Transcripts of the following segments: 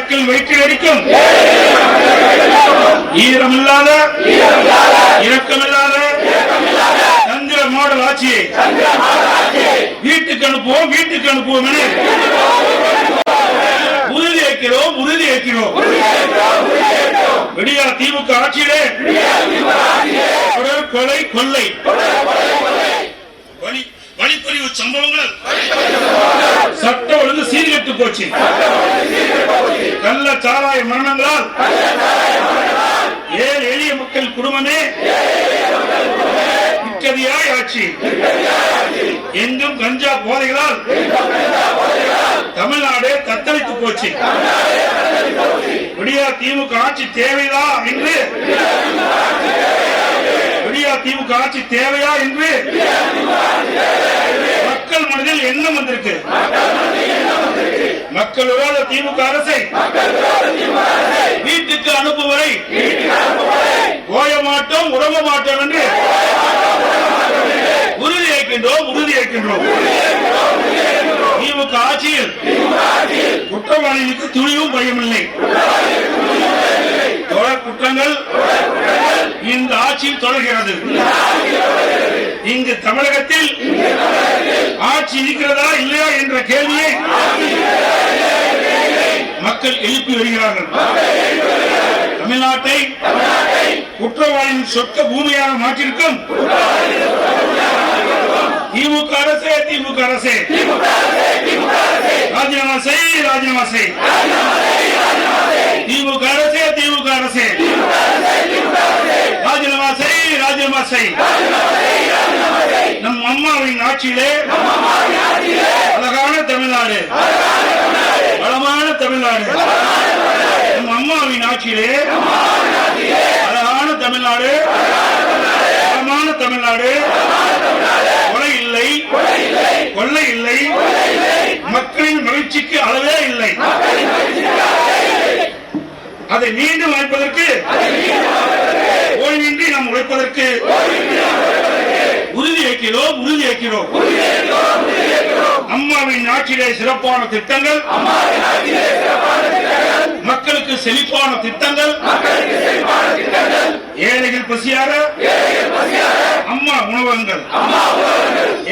மக்கள் வயிற்றில் அடிக்கும் ஈரமில்லாத இரக்கமில்லாத தந்திர மாடல் ஆட்சியை வீட்டுக்கு அனுப்புவோம் என உறுதியேற்கிறோம். விடியா திமுக ஆட்சியிலே கொலை கொள்ளை வழிப்பறிவு சம்பவங்கள் சட்ட ஒழுங்கு சீர்கெட்டு போச்சு. கள்ள சாராய மரணங்களால் ஏழை எளிய மக்கள் குடும்பமே நிம்மதியாய் ஆட்சி. எங்கும் கஞ்சா போதைகளால் தமிழ்நாடு தத்தளித்து போச்சு. விடியா திமுக ஆட்சி தேவையா என்று மக்கள் மனதில் எண்ணம் வந்திருக்கு. மக்கள் விரோத திமுக அரசை வீட்டுக்கு அனுப்புவரை ஓய மாட்டோம் உறங்க மாட்டோம் என்று உறுதியேற்கின்றோம். திமுக ஆட்சியில் குற்றவாளிகளுக்கு துளியும் பயமில்லை. தொடர் குற்றங்கள் இந்த ஆட்சியில் தொடர்கிறது. இங்கு தமிழகத்தில் ஆட்சி இருக்கிறதா இல்லையா என்ற கேள்வியை மக்கள் எழுப்பி வருகிறார்கள். தமிழ்நாட்டை குற்றவாளியின் சொற்க பூமியாக மாற்றிருக்கும் திமுக அரசே ராஜினாமா செய். திமுக அரசே ராஜினாமா செய். நம் அம்மாவின் ஆட்சியிலே அழகான தமிழ்நாடு, வளமான தமிழ்நாடு. நம் அம்மாவின் ஆட்சியிலே அழகான தமிழ்நாடு, வளமான தமிழ்நாடு. கொலை இல்லை, கொள்ளை இல்லை, மக்களின் மகிழ்ச்சிக்கு அளவே இல்லை. அதை மீண்டும் அமைப்பதற்கு ஓய்வின்றி நாம் உழைப்பதற்கு உறுதியேற்கிறோம். அம்மாவின் ஆட்சியிலே சிறப்பான திட்டங்கள், மக்களுக்கு செழிப்பான திட்டங்கள், ஏழைகள் பசியார அம்மா உணவகங்கள்,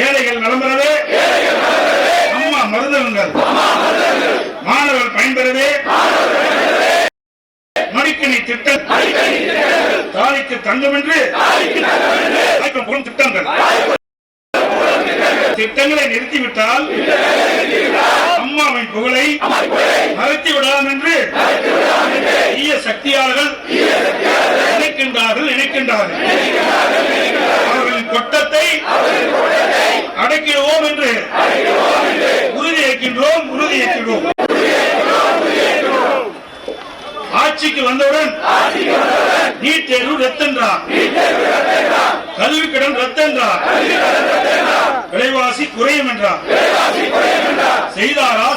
ஏழைகள் நலம் பெறவே அம்மா மருந்தகங்கள், மாணவர்கள் பயன்பெறவே மடிக்கணி திட்டம், தாய்க்கு தங்கம் என்று திட்டங்களை நிறுத்திவிட்டால் அம்மாவின் புகழை மறைத்து விடலாம் என்று தீய சக்தியாளர்கள் நினைக்கின்றார்கள். அவர்களின் கொட்டத்தை அடக்கிடுவோம் என்று உறுதியேற்கின்றோம். ஆட்சிக்கு வந்தவுடன் நீட் தேர்வு ரத்தென்றார், கல்வி கடன் ரத்தென்றார், விலைவாசி குறையும் என்றார். செய்தாரா?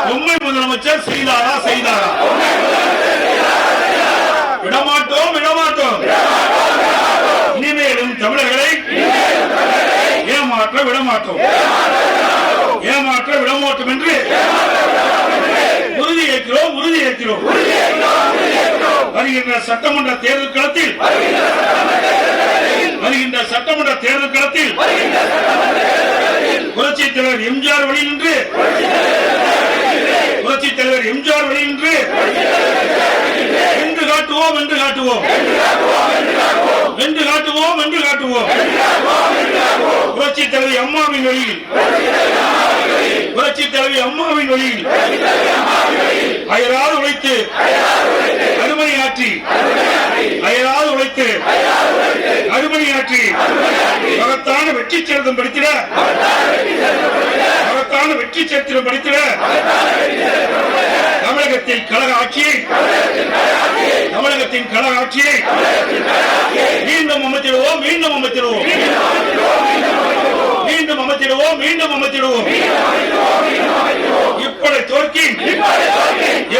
பொம்மை முதலமைச்சர் செய்தாரா? விடமாட்டோம். இனிமேலும் தமிழர்களை ஏமாற்ற விடமாட்டோம் என்று உறுதியேற்கிறோம். வருகின்ற சட்டமன்ற தேர்தல் களத்தில் புரட்சித் தலைவர் எம்ஜிஆர் வழி நின்று வென்று காட்டுவோம். புரட்சித் தலைவர் அம்மாவின் வழியில் அயராது உழைத்து மகத்தான வெற்றி சரித்திரம் படித்திட தமிழகத்தின் கழக ஆட்சியை மீண்டும் அமைத்திடுவோம். இப்படை தோற்கின்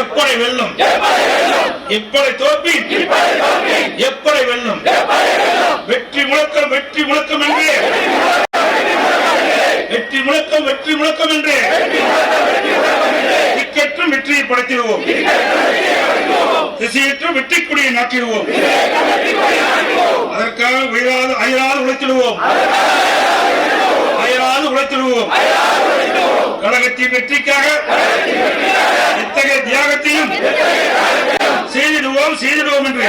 எப்படை வெல்லும். வெற்றி முழக்கம் என்று திக்கற்ற படைத்திடுவோம். திசையற்ற வெற்றிக்குடியை நாட்டிடுவோம். அதற்காக அயராது உழைத்திடுவோம். கழகத்தின் வெற்றிக்காக இத்தகைய தியாகத்தையும் செய்திடுவோம் என்று